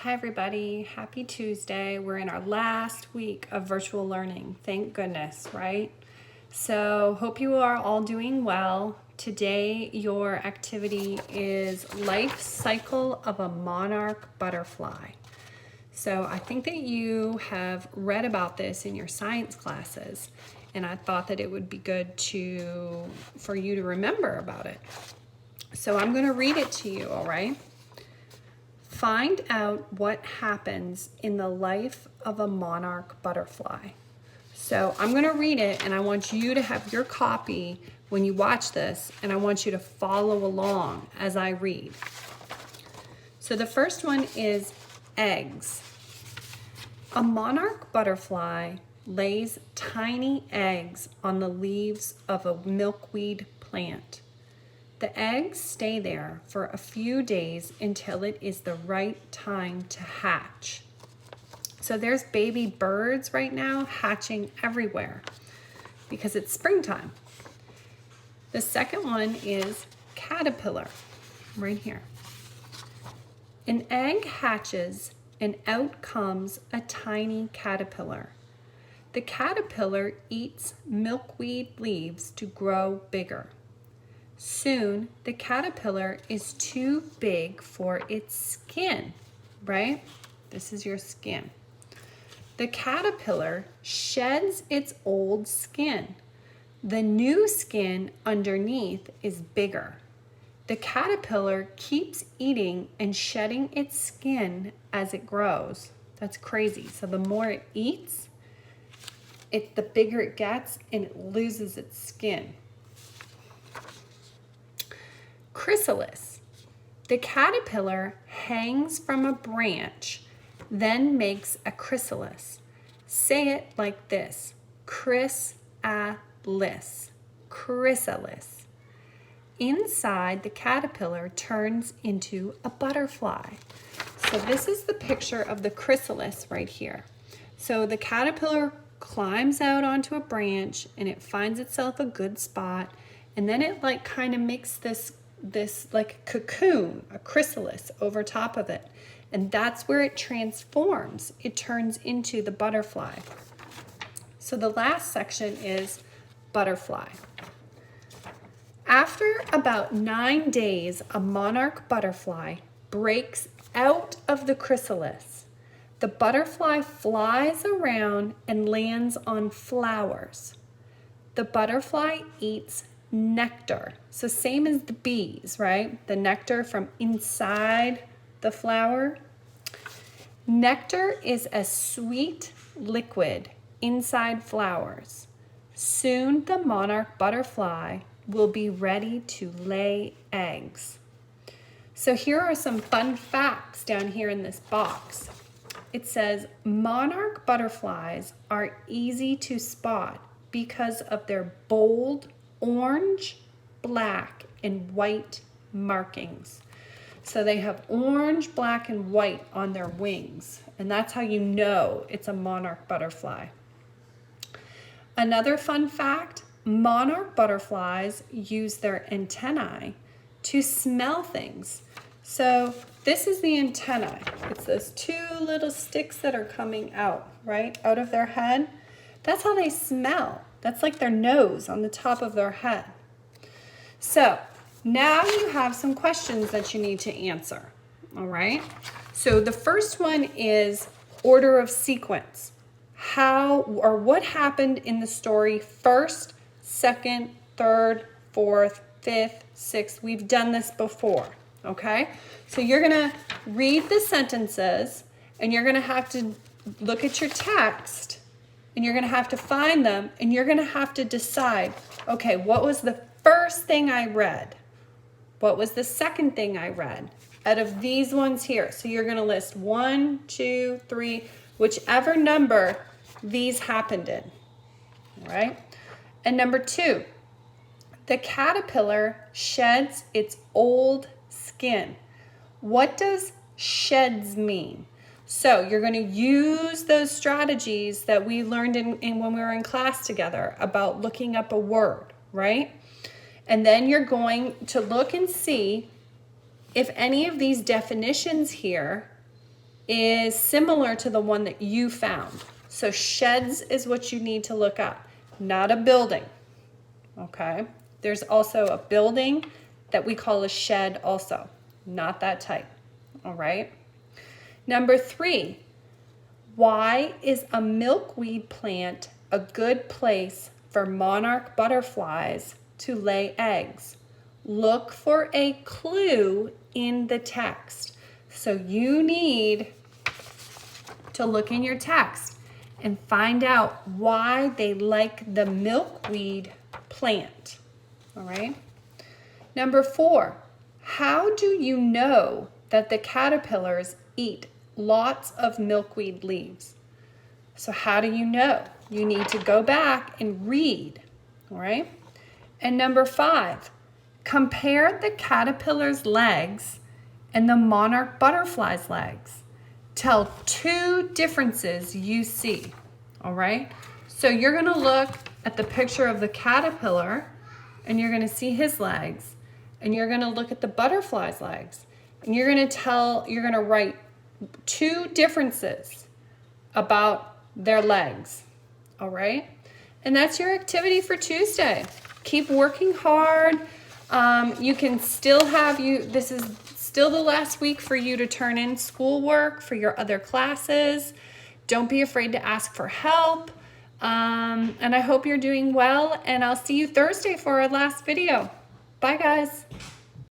Hi everybody, happy Tuesday. We're in our last week of virtual learning. Thank goodness, right? So hope you are all doing well. Today your activity is life cycle of a monarch butterfly. So I think that you have read about this in your science classes, and I thought that it would be good for you to remember about it. So I'm going to read it to you, all right? Find out what happens in the life of a monarch butterfly. So I'm going to read it, and I want you to have your copy when you watch this, and I want you to follow along as I read. So the first one is eggs. A monarch butterfly lays tiny eggs on the leaves of a milkweed plant. The eggs stay there for a few days until it is the right time to hatch. So there's baby birds right now hatching everywhere because it's springtime. The second one is caterpillar, right here. An egg hatches and out comes a tiny caterpillar. The caterpillar eats milkweed leaves to grow bigger. Soon, the caterpillar is too big for its skin, right? This is your skin. The caterpillar sheds its old skin. The new skin underneath is bigger. The caterpillar keeps eating and shedding its skin as it grows. That's crazy. So the more it eats, the bigger it gets and it loses its skin. Chrysalis. The caterpillar hangs from a branch, then makes a chrysalis. Say it like this: chrysalis, chrysalis. Inside, the caterpillar turns into a butterfly. So this is the picture of the chrysalis right here. So the caterpillar climbs out onto a branch and it finds itself a good spot, and then it kind of makes this like cocoon, a chrysalis over top of it. And that's where it transforms. It turns into the butterfly. So the last section is butterfly. After about 9 days, a monarch butterfly breaks out of the chrysalis. The butterfly flies around and lands on flowers. The butterfly eats nectar. So same as the bees, right? The nectar from inside the flower. Nectar is a sweet liquid inside flowers. Soon the monarch butterfly will be ready to lay eggs. So here are some fun facts down here in this box. It says monarch butterflies are easy to spot because of their bold orange, black, and white markings. So they have orange, black, and white on their wings, and that's how you know it's a monarch butterfly. Another fun fact, monarch butterflies use their antennae to smell things. So this is the antennae. It's those two little sticks that are coming out, right, out of their head. That's how they smell. That's like their nose on the top of their head. So now you have some questions that you need to answer, all right? So the first one is order of sequence. How or what happened in the story first, second, third, fourth, fifth, sixth? We've done this before, okay? So you're gonna read the sentences and you're gonna have to look at your text and you're gonna have to find them and you're gonna have to decide, okay, what was the first thing I read? What was the second thing I read out of these ones here? So you're gonna list 1, 2, 3, whichever number these happened in, all right? And number 2, the caterpillar sheds its old skin. What does sheds mean? So you're going to use those strategies that we learned in when we were in class together about looking up a word, right? And then you're going to look and see if any of these definitions here is similar to the one that you found. So sheds is what you need to look up, not a building, okay? There's also a building that we call a shed also, not that type, all right? Number 3, why is a milkweed plant a good place for monarch butterflies to lay eggs? Look for a clue in the text. So you need to look in your text and find out why they like the milkweed plant. All right. Number 4, how do you know that the caterpillars eat lots of milkweed leaves? So how do you know? You need to go back and read. All right. And number 5, compare the caterpillar's legs and the monarch butterfly's legs. Tell 2 differences you see, all right? So you're gonna look at the picture of the caterpillar and you're gonna see his legs, and you're gonna look at the butterfly's legs, and you're gonna write 2 differences about their legs, all right? And that's your activity for Tuesday. Keep working hard. You can still this is still the last week for you to turn in schoolwork for your other classes. Don't be afraid to ask for help. And I hope you're doing well, and I'll see you Thursday for our last video. Bye, guys.